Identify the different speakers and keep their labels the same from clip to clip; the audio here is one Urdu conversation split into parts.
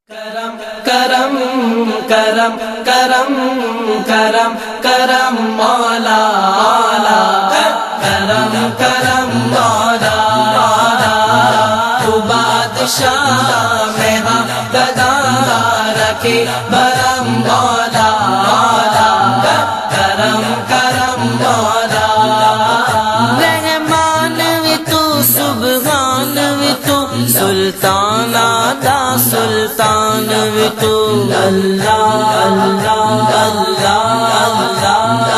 Speaker 1: کرم کرم کرم کرم کرم کرم مولا کرم کرم مولا تو بادشاہ میں گدا رکھے برم مولا کرم کرم مولا
Speaker 2: رحمان وی تو سبحان وی تو سلطان آدھا سلطان وی تو اللہ اللہ اللہ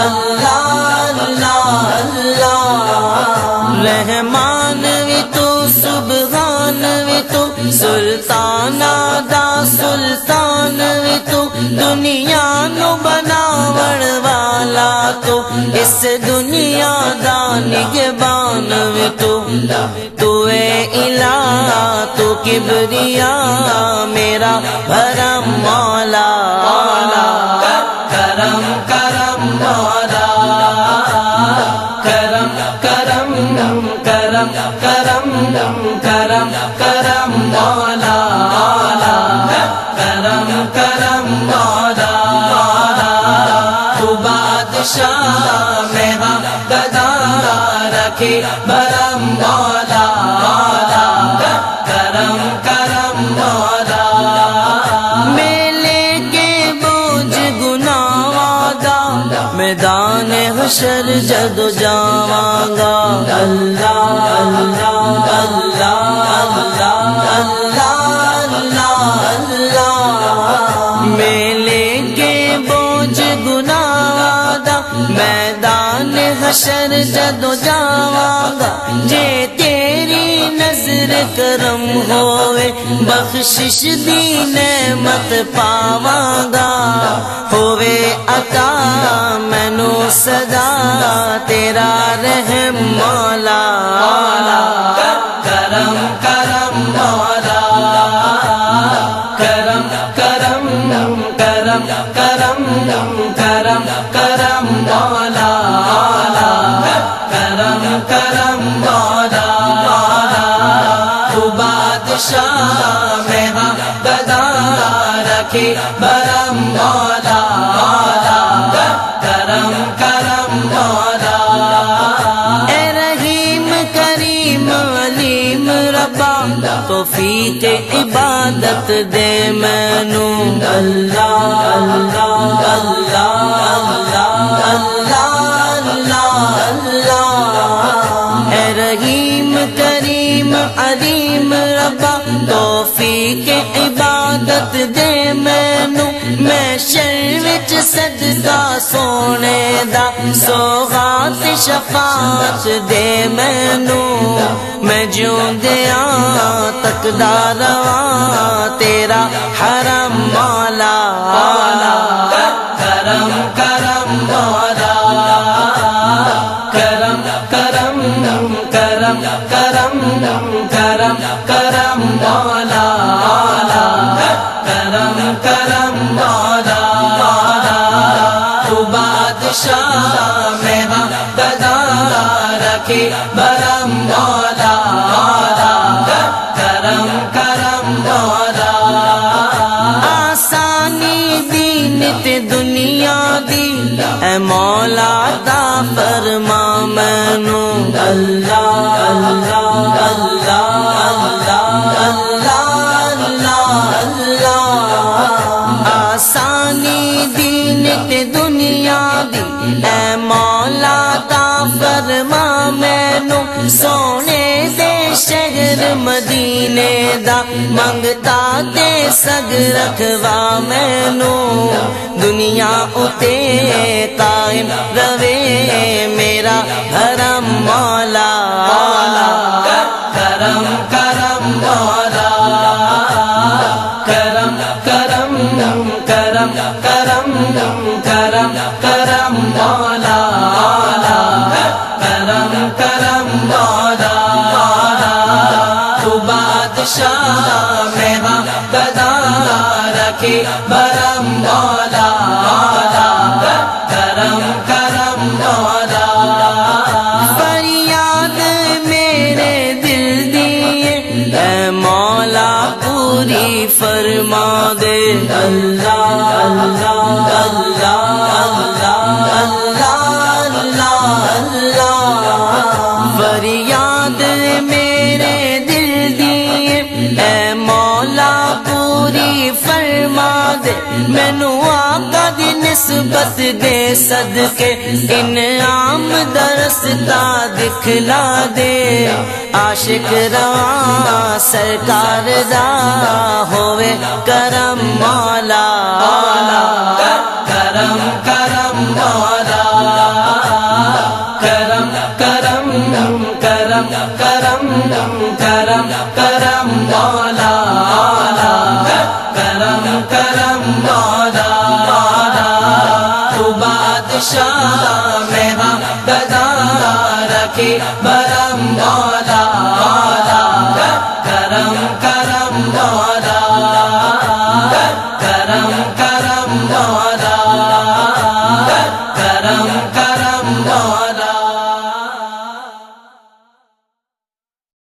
Speaker 2: اللہ اللہ اللہ رحمان وی تو سبحان وی تو سلطان آدھا سلطان وی تو دنیا نو بناون والا تو اس دنیا دا نگہبان وی تو اے الہ تو کبریا میرا بھرم مولا
Speaker 1: کرم کرم مولا کرم کرم کرم کرم کرم کرم مولا کرم کرم مولا تو بادشاہ میں گدا رکھے برم مولا کرم کرم مولا
Speaker 2: میلے کے بوجھ گناہاں دا میدان حشر جدو جاواں گا اللہ اللہ اللہ اللہ اللہ اللہ میلے کے بوجھ گناہاں دا میدان حشر جدو جاواں گا جے تیری نظر کرم ہوئے بخشش دی نعمت پاواں گا ہوئے عطا مینو صدا تیرا رحم مولا
Speaker 1: کرم کرم مولا کرم کرم کرم کرم کرم کرم مولا کرم کرم مولا تو بادشاہ میں گدا رکھے برم مولا کرم کرم مولا
Speaker 2: اے رحیم کریم علیم ربا توفیق عبادت دے مینو اللہ اللہ اللہ اللہ اللہ اے رحیم کریم علیم ربا توفیق عبادت دے مینو میں شر وچ صدقہ سونے دا سوغات شفاعت دے مینو میں جیوندیاں تکدا رواں تیرا حرم مولا
Speaker 1: کرم کرم مولا کرم کرم کرم کرم کرم کرم مولا کرم کرم مولا تو بادشاہ میں گدا رکھے برم مولا کرم کرم مولا
Speaker 2: آسانی دین تے دنیا دی اے مولا دا فرما مینو اللہ اللہ اللہ اللہ اللہ آسانی دین تے دنیا دی اے مولا دا فرما مینو سونے دے شہر مدینے دا منگتا تے سگ رکھوا مینو دنیا اتے قائم روے میرا حرم مولا
Speaker 1: کرم کرم مولا کرم کرم کرم کرم کرم کرم مولا کرم کرم مولا تو بادشاہ میں گدا رکھے برم مولا کرم کرم مولا
Speaker 2: فریاد میرے دل دی اے مولا پوری فرما فرما دے اللہ اللہ اللہ اللہ اللہ اللہ فریاد میرے دل دی اے مولا پوری فرما دے مینوں آقا دی نسبت دے صدقے انعام درستا دکھلا دے عاشق رواں سرکار دا ہوئے کرم مولا
Speaker 1: کرم کرم مولا کرم کرم کرم کرم کرم کرم مولا کرم کرم مولا تو بادشاہ میں ہاں گدا رکھے